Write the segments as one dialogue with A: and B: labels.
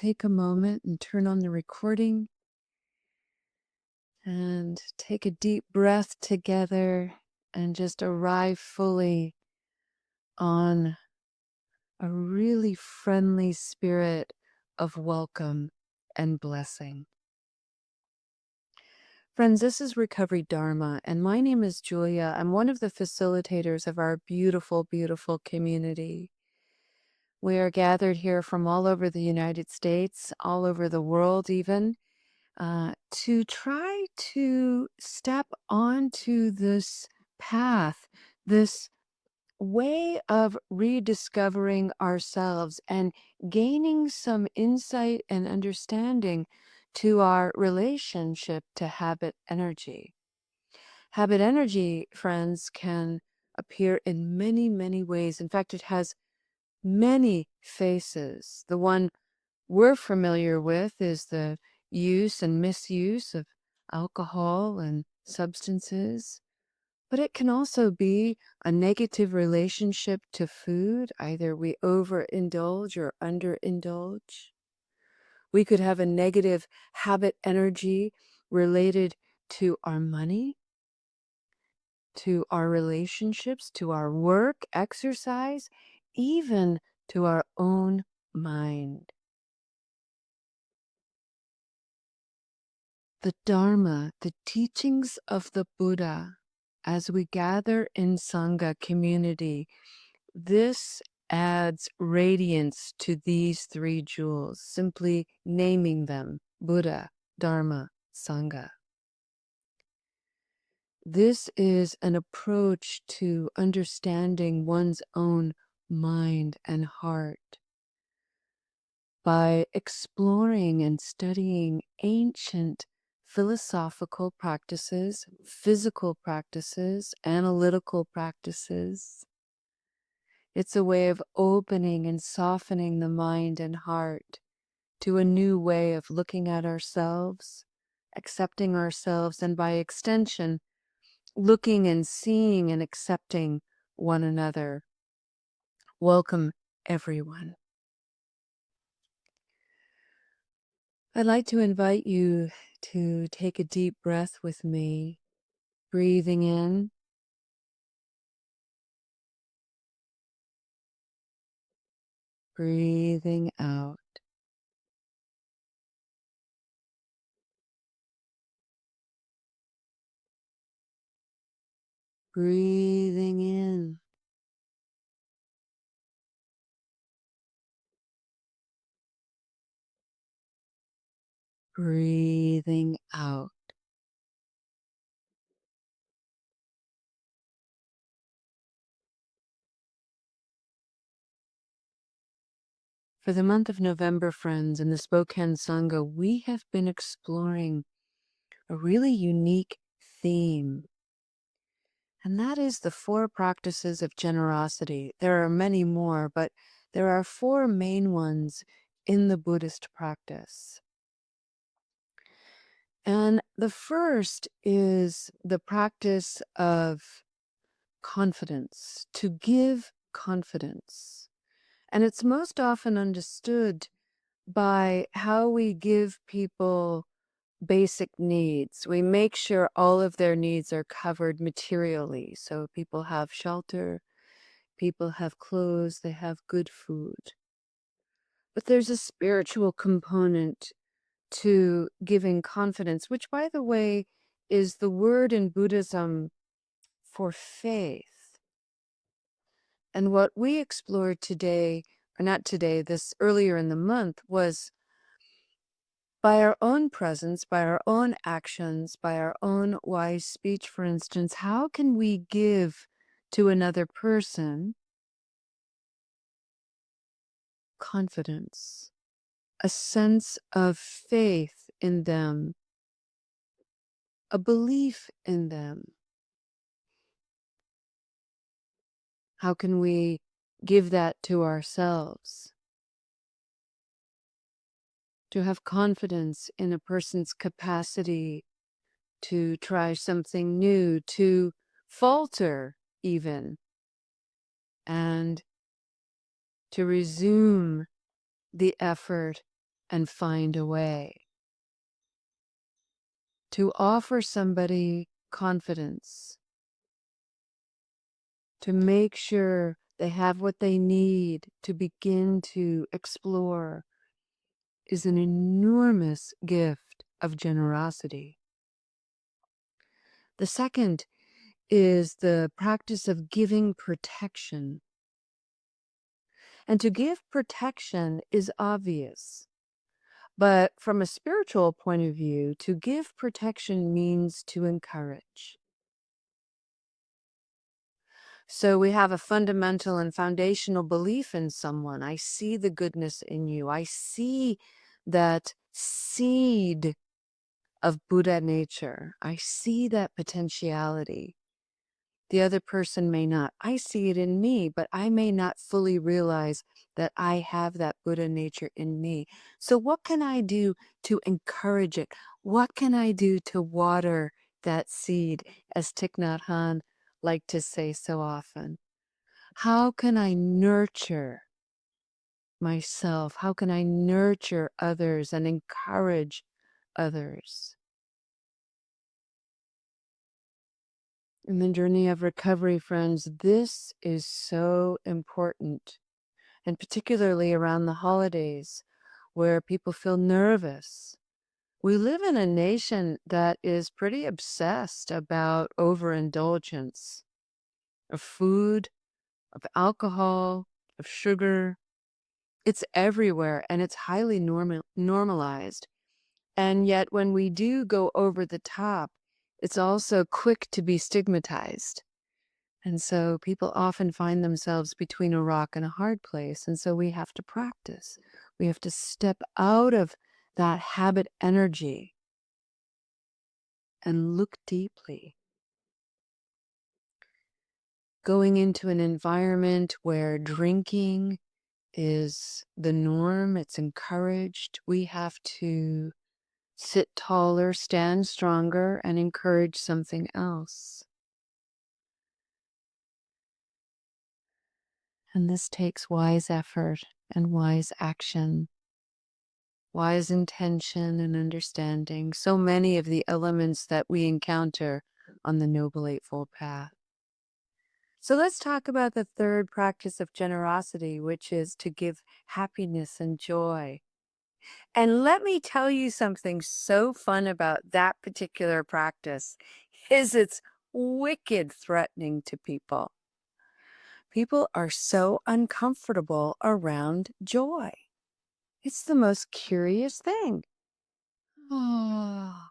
A: take a moment and turn on the recording and take a deep breath together and just arrive fully on a really friendly spirit of welcome and blessing. Friends, this is Recovery Dharma, and my name is Julia. I'm one of the facilitators of our beautiful, beautiful community. We are gathered here from all over the United States, all over the world even, to try to step onto this path, this way of rediscovering ourselves and gaining some insight and understanding to our relationship to habit energy. Habit energy, friends, can appear in many, many ways. In fact, it has many faces. The one we're familiar with is the use and misuse of alcohol and substances, but it can also be a negative relationship to food. Either we overindulge or underindulge. We could have a negative habit energy related to our money, to our relationships, to our work, exercise, even to our own mind. The Dharma, the teachings of the Buddha, as we gather in Sangha community, this adds radiance to these three jewels, simply naming them Buddha, Dharma, Sangha. This is an approach to understanding one's own mind and heart by exploring and studying ancient philosophical practices, physical practices, analytical practices. It's a way of opening and softening the mind and heart to a new way of looking at ourselves, accepting ourselves, and by extension, looking and seeing and accepting one another. Welcome, everyone. I'd like to invite you to take a deep breath with me, breathing in, breathing out. Breathing in, breathing out. For the month of November, friends, in the Spokane Sangha, we have been exploring a really unique theme, and that is the 4 practices of generosity. There are many more, but there are 4 main ones in the Buddhist practice. And the first is the practice of confidence, to give confidence. And it's most often understood by how we give people basic needs. We make sure all of their needs are covered materially. So people have shelter, people have clothes, they have good food. But there's a spiritual component to giving confidence, which, by the way, is the word in Buddhism for faith. And what we explored today, or not today, this earlier in the month, was by our own presence, by our own actions, by our own wise speech, for instance, how can we give to another person confidence, a sense of faith in them, a belief in them? How can we give that to ourselves? To have confidence in a person's capacity to try something new, to falter even, and to resume the effort and find a way to offer somebody confidence, to make sure they have what they need to begin to explore, is an enormous gift of generosity. The second is the practice of giving protection. And to give protection is obvious. But from a spiritual point of view, to give protection means to encourage. So we have a fundamental and foundational belief in someone. I see the goodness in you. I see that seed of Buddha nature. I see that potentiality. The other person may not. I see it in me, but I may not fully realize that I have that Buddha nature in me. So, what can I do to encourage it? What can I do to water that seed, as Thich Nhat Hanh liked to say so often? How can I nurture myself? How can I nurture others and encourage others? In the journey of recovery, friends, this is so important, and particularly around the holidays where people feel nervous. We live in a nation that is pretty obsessed about overindulgence of food, of alcohol, of sugar. It's everywhere and it's highly normalized. And yet, when we do go over the top, it's also quick to be stigmatized. And so people often find themselves between a rock and a hard place. And so we have to practice. We have to step out of that habit energy and look deeply. Going into an environment where drinking is the norm, it's encouraged, we have to sit taller, stand stronger, and encourage something else. And this takes wise effort and wise action, wise intention and understanding, so many of the elements that we encounter on the Noble Eightfold Path. So let's talk about the third practice of generosity, which is to give happiness and joy. And let me tell you something so fun about that particular practice is it's wicked threatening to people. People are so uncomfortable around joy. It's the most curious thing. Ah.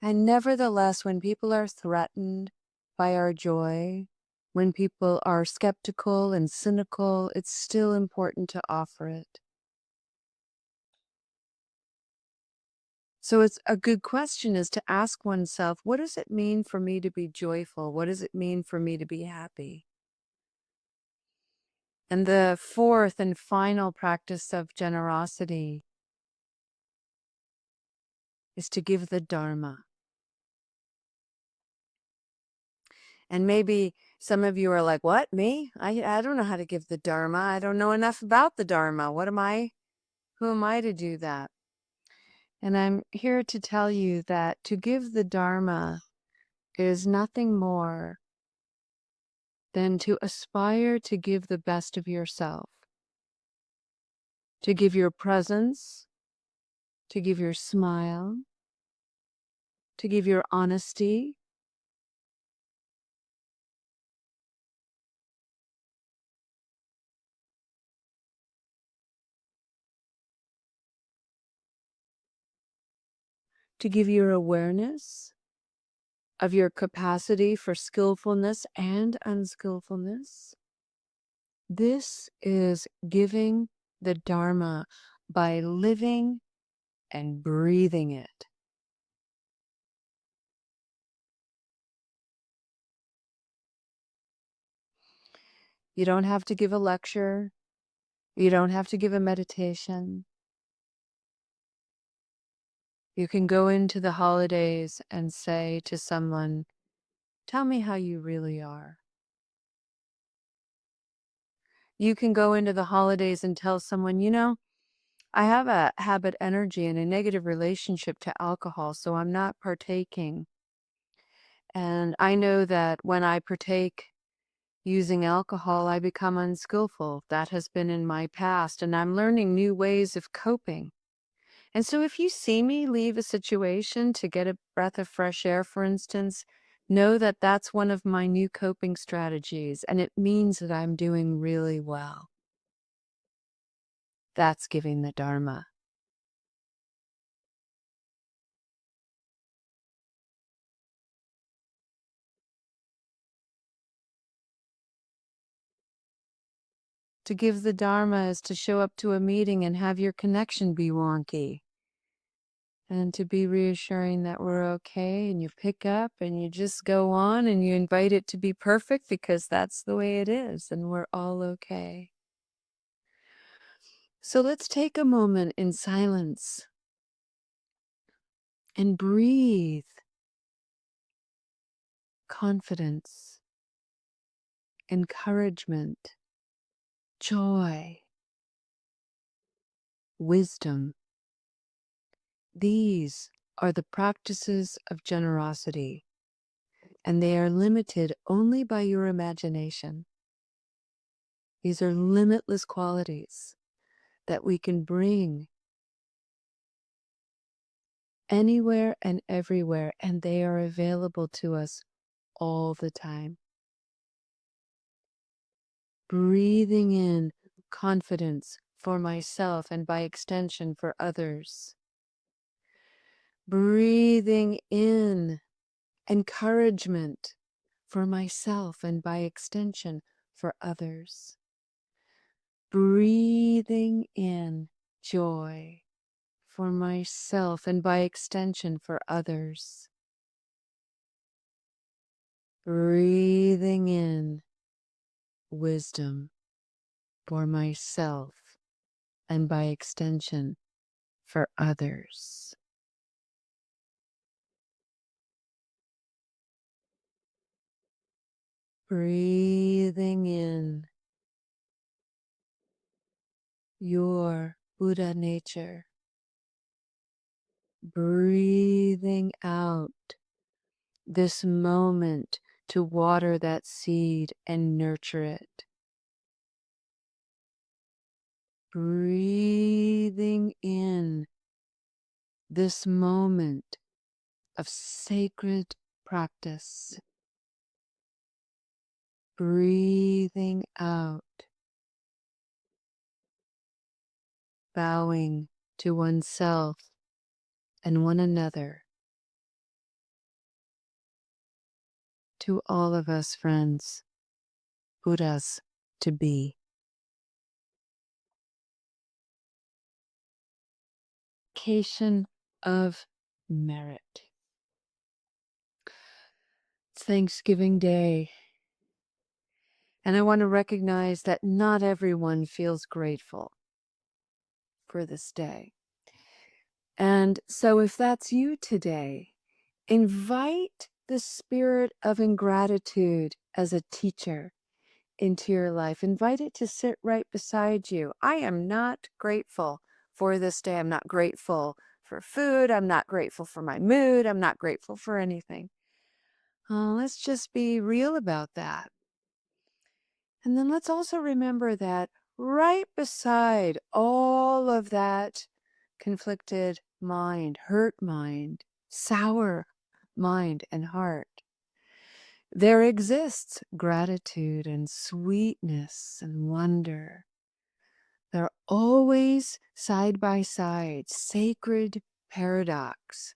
A: And nevertheless, when people are threatened by our joy, when people are skeptical and cynical, it's still important to offer it. So it's a good question is to ask oneself, what does it mean for me to be joyful? What does it mean for me to be happy? And the fourth and final practice of generosity is to give the Dharma. And maybe some of you are like, what, me? I don't know how to give the Dharma. I don't know enough about the Dharma. Who am I to do that? And I'm here to tell you that to give the Dharma is nothing more than to aspire to give the best of yourself, to give your presence, to give your smile, to give your honesty, to give your awareness of your capacity for skillfulness and unskillfulness. This is giving the Dharma by living and breathing it. You don't have to give a lecture. You don't have to give a meditation. You can go into the holidays and say to someone, tell me how you really are. You can go into the holidays and tell someone, I have a habit energy and a negative relationship to alcohol, so I'm not partaking. And I know that when I partake using alcohol, I become unskillful. That has been in my past, and I'm learning new ways of coping. And so if you see me leave a situation to get a breath of fresh air, for instance, know that that's one of my new coping strategies, and it means that I'm doing really well. That's giving the Dharma. To give the Dharma is to show up to a meeting and have your connection be wonky. And to be reassuring that we're okay, and you pick up and you just go on and you invite it to be perfect because that's the way it is and we're all okay. So let's take a moment in silence and breathe confidence, encouragement, joy, wisdom. These are the practices of generosity, and they are limited only by your imagination. These are limitless qualities that we can bring anywhere and everywhere, and they are available to us all the time. Breathing in confidence for myself and by extension for others. Breathing in encouragement for myself and by extension for others. Breathing in joy for myself and by extension for others. Breathing in wisdom for myself and by extension for others. Breathing in your Buddha nature. Breathing out this moment to water that seed and nurture it. Breathing in this moment of sacred practice. Breathing out, bowing to oneself and one another. To all of us, friends, Buddhas to be. Vacation of merit. It's Thanksgiving Day, and I want to recognize that not everyone feels grateful for this day. And so if that's you today, invite the spirit of ingratitude as a teacher into your life. Invite it to sit right beside you. I am not grateful for this day. I'm not grateful for food. I'm not grateful for my mood. I'm not grateful for anything. Let's just be real about that. And then let's also remember that right beside all of that conflicted mind, hurt mind, sour mind and heart, there exists gratitude and sweetness and wonder. They're always side by side, sacred paradox.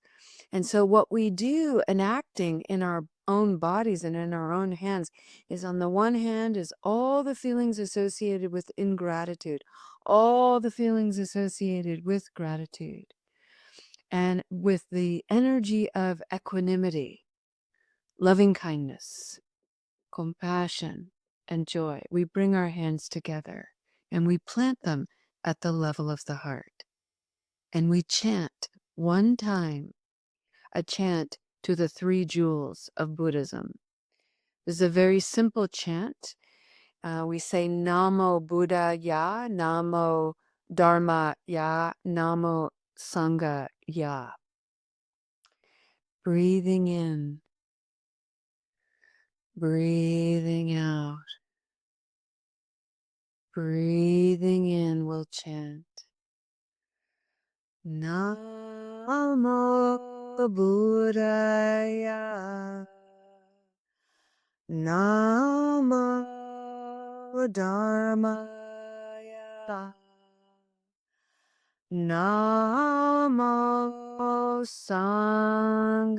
A: And so what we do enacting in our own bodies and in our own hands is, on the one hand, is all the feelings associated with ingratitude, all the feelings associated with gratitude, and with the energy of equanimity, loving kindness, compassion, and joy. We bring our hands together and we plant them at the level of the heart. And we chant one time a chant to the three jewels of Buddhism. This is a very simple chant. We say Namo Buddhaya, Namo Dharma ya, Namo Sangha ya. Breathing in, breathing out. Breathing in, we'll chant Namo Buddhaya. Namo Dharmaya. Namo Sangaya.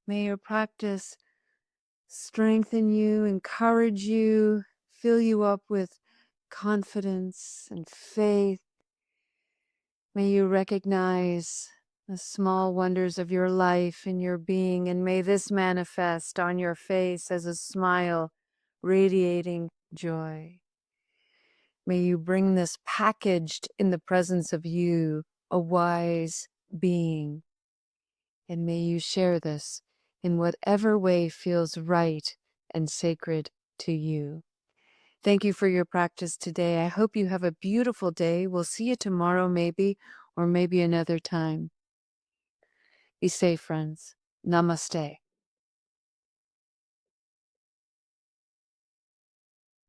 A: May your practice strengthen you, encourage you, fill you up with confidence and faith. May you recognize the small wonders of your life and your being, and may this manifest on your face as a smile, radiating joy. May you bring this packaged in the presence of you, a wise being, and may you share this in whatever way feels right and sacred to you. Thank you for your practice today. I hope you have a beautiful day. We'll see you tomorrow, maybe, or maybe another time. Be safe, friends. Namaste.